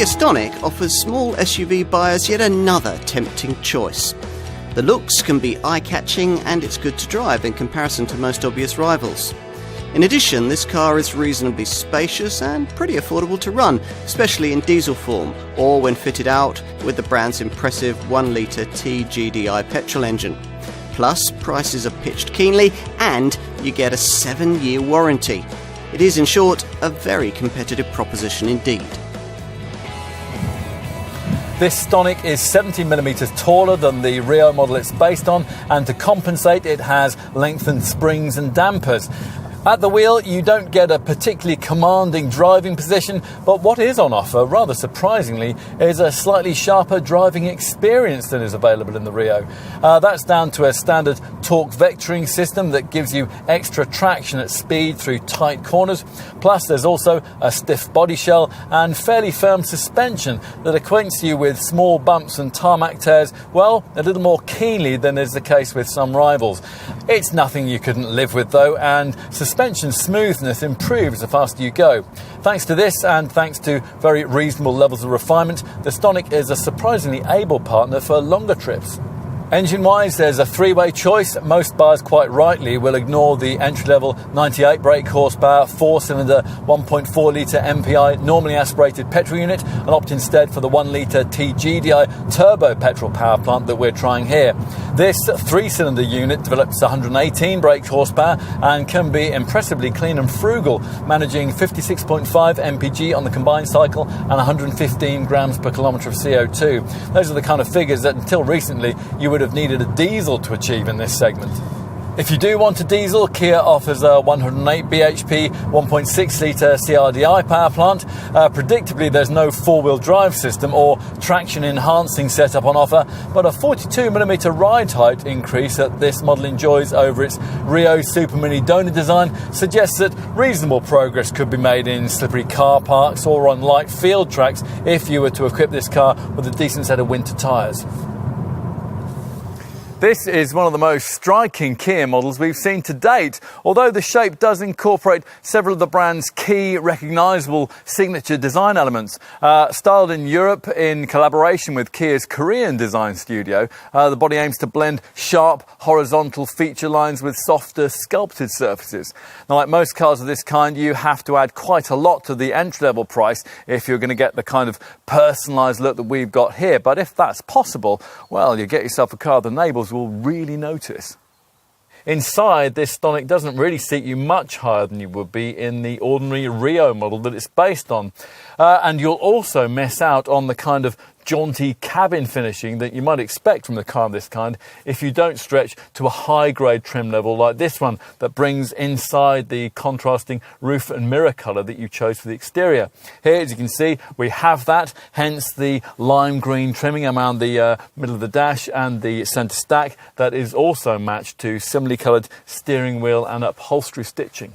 Kia Stonic offers small SUV buyers yet another tempting choice. The looks can be eye-catching and it's good to drive in comparison to most obvious rivals. In addition, this car is reasonably spacious and pretty affordable to run, especially in diesel form, or when fitted out with the brand's impressive 1-litre TGDI petrol engine. Plus, prices are pitched keenly and you get a 7-year warranty. It is, in short, a very competitive proposition indeed. This Stonic is 70mm taller than the Rio model it's based on, and to compensate it has lengthened springs and dampers. At the wheel, you don't get a particularly commanding driving position, but what is on offer, rather surprisingly, is a slightly sharper driving experience than is available in the Rio. That's down to a standard torque vectoring system that gives you extra traction at speed through tight corners. Plus, there's also a stiff body shell and fairly firm suspension that acquaints you with small bumps and tarmac tears, well, a little more keenly than is the case with some rivals. It's nothing you couldn't live with, though, and suspension smoothness improves the faster you go. Thanks to this, and thanks to very reasonable levels of refinement, the Stonic is a surprisingly able partner for longer trips. Engine-wise, there's a three-way choice. Most buyers, quite rightly, will ignore the entry-level 98 brake horsepower, 4-cylinder, 1.4-litre MPI, normally aspirated petrol unit, and opt instead for the 1-litre TGDI turbo petrol power plant that we're trying here. This 3-cylinder unit develops 118 brake horsepower and can be impressively clean and frugal, managing 56.5 mpg on the combined cycle and 115 grams per kilometre of CO2. Those are the kind of figures that, until recently, you would have needed a diesel to achieve in this segment. If you do want a diesel, Kia offers a 108 bhp 1.6-litre CRDI power plant. Predictably, there's no four-wheel drive system or traction-enhancing setup on offer, but a 42mm ride height increase that this model enjoys over its Rio Super Mini donor design suggests that reasonable progress could be made in slippery car parks or on light field tracks if you were to equip this car with a decent set of winter tyres. This is one of the most striking Kia models we've seen to date, although the shape does incorporate several of the brand's key recognisable signature design elements. Styled in Europe in collaboration with Kia's Korean design studio, the body aims to blend sharp horizontal feature lines with softer sculpted surfaces. Now, like most cars of this kind, you have to add quite a lot to the entry-level price if you're going to get the kind of personalised look that we've got here. But if that's possible, well, you get yourself a car the neighbours will really notice. Inside, this Stonic doesn't really seat you much higher than you would be in the ordinary Rio model that it's based on. And you'll also miss out on the kind of jaunty cabin finishing that you might expect from a car of this kind if you don't stretch to a high-grade trim level like this one that brings inside the contrasting roof and mirror colour that you chose for the exterior. Here, as you can see, we have that, hence the lime green trimming around the middle of the dash and the centre stack that is also matched to similarly coloured steering wheel and upholstery stitching.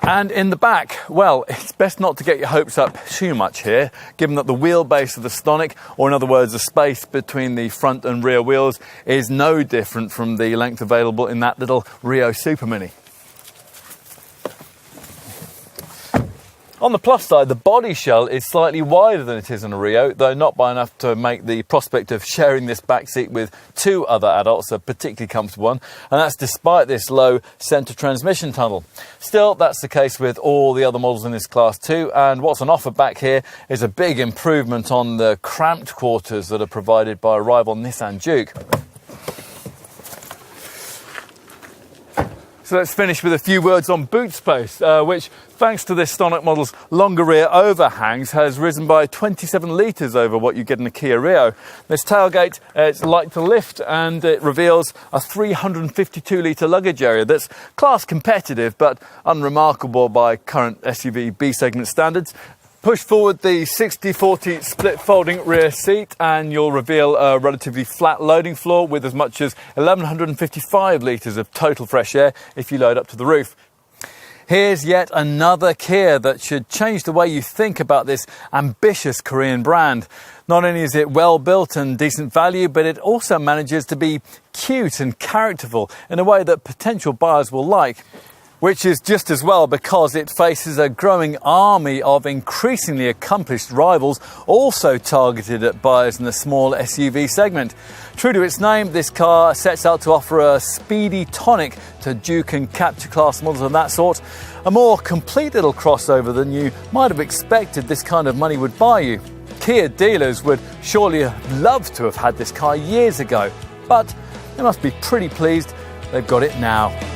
And in the back, well, it's best not to get your hopes up too much here, given that the wheelbase of the Stonic, or in other words, the space between the front and rear wheels, is no different from the length available in that little Rio Super Mini. On the plus side, the body shell is slightly wider than it is in a Rio, though not by enough to make the prospect of sharing this back seat with two other adults a particularly comfortable one, and that's despite this low centre transmission tunnel. Still, that's the case with all the other models in this class too, and what's on offer back here is a big improvement on the cramped quarters that are provided by a rival Nissan Juke. So let's finish with a few words on boot space, which, thanks to this Stonic model's longer rear overhangs, has risen by 27 litres over what you get in a Kia Rio. This tailgate, it's light to lift, and it reveals a 352-litre luggage area that's class competitive but unremarkable by current SUV B-segment standards. Push forward the 60-40 split folding rear seat and you'll reveal a relatively flat loading floor with as much as 1,155 litres of total fresh air if you load up to the roof. Here's yet another Kia that should change the way you think about this ambitious Korean brand. Not only is it well built and decent value, but it also manages to be cute and characterful in a way that potential buyers will like. Which is just as well, because it faces a growing army of increasingly accomplished rivals, also targeted at buyers in the small SUV segment. True to its name, this car sets out to offer a speedy tonic to Duke and Captur class models of that sort, a more complete little crossover than you might have expected this kind of money would buy you. Kia dealers would surely have loved to have had this car years ago, but they must be pretty pleased they've got it now.